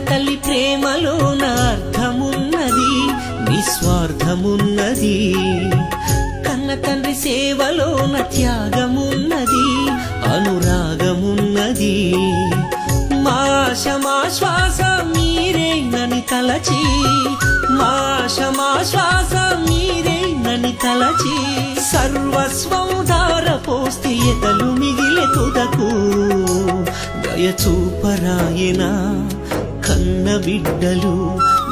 తల్లి ప్రేమలోన అర్థమున్నది, నిస్వార్థమున్నది. కన్న తండ్రి సేవలోన త్యాగమున్నది, అనురాగమున్నది. మా శ్వాస మీరేనని తలచి, మా శ్వాస మీరేనని తలచి, సర్వస్వం ధారపోస్తే ఎదలు మిగిలే తుదకు. దయచూపరాయన కన్న బిడ్డలు,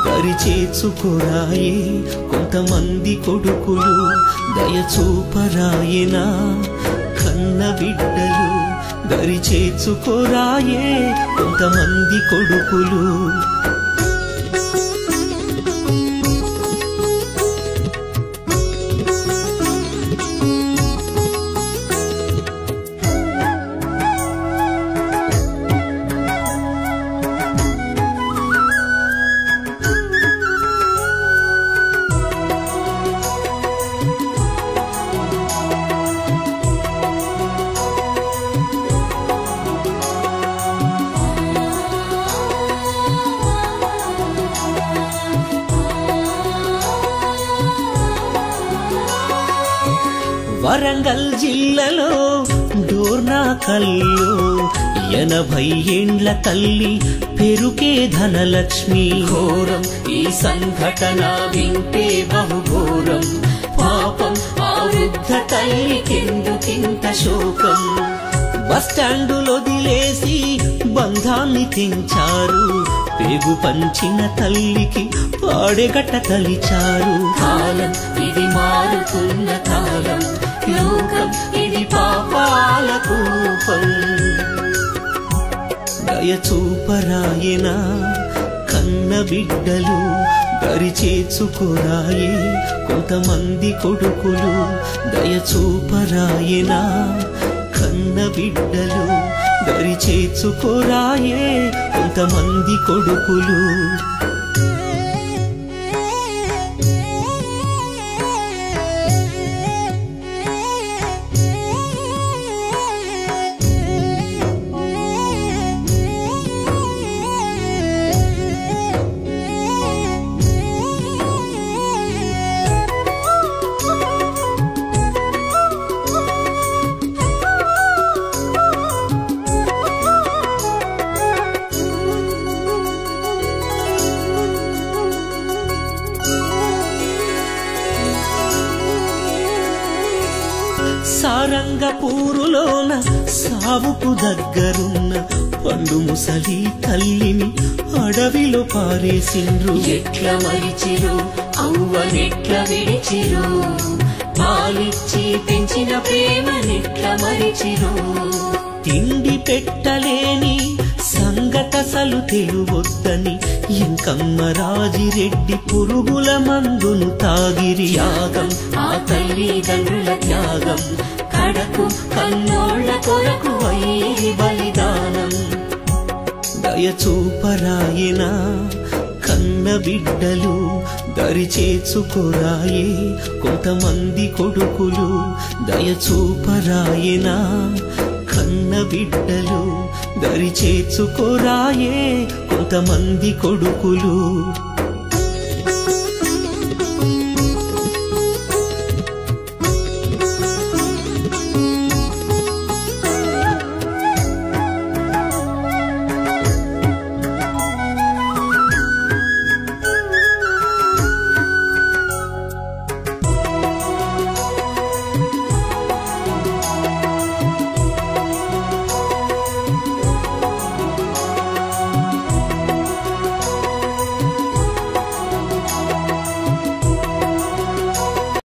దరిచేర్చుకోరాయే కొంతమంది కొడుకులు. దయచూపరాయన కన్న బిడ్డలు, దరిచేర్చుకోరాయే కొంతమంది కొడుకులు. వరంగల్ జిల్లాలో డోర్నాకల్లో 80 ఏండ్ల తల్లి పెరుకే ధనలక్ష్మి. ఘోరం ఈ సంఘటన వింటే బహుఘోరం, పాపం ఆ వృద్ధ తల్లికెందుకింత శోకం. బస్టాండులో వదిలేసి బంధాన్ని తెంచారు, పేగు పంచిన తల్లికి పాడెగట్ట తలిచారు. కాలం ఇది మారుతున్న కాలం, లోకం ఇది పాపాల కూపం. దయచూపరాయన కన్న బిడ్డలు, దరిచేర్చుకోరాయే కొంతమంది కొడుకులు. దయచూపరాయన కన్న బిడ్డలు, దరిచేర్చుకోరాయే కొంతమంది కొడుకులు. సారంగపూరులోన సావుకు దగ్గరున్న పండు ముసలి తల్లిని అడవిలో పారేసిండ్రు. ఎట్ల మరిచిరు అవ్వనెట్ల విడిచిరు, పాలిచ్చి పెంచిన ప్రేమనెట్ల మరిచిరు. తిండి పెట్టలేని సంగతసలు తెలువొద్దని ఎంకమ్మ రాజిరెడ్డి పురుగుల మందును తాగిరి. త్యాగం ఆ తల్లిదండ్రుల త్యాగం, కడకు కన్నోళ్ల కొరకు వైరి బలిదానం. దయచూపరాయన కన్న బిడ్డలు, దరిచేర్చుకోరాయే కొంతమంది కొడుకులు. దయచూపరాయన కన్న బిడ్డలు, దరిచేర్చుకోరాయే కొంతమంది కొడుకులు.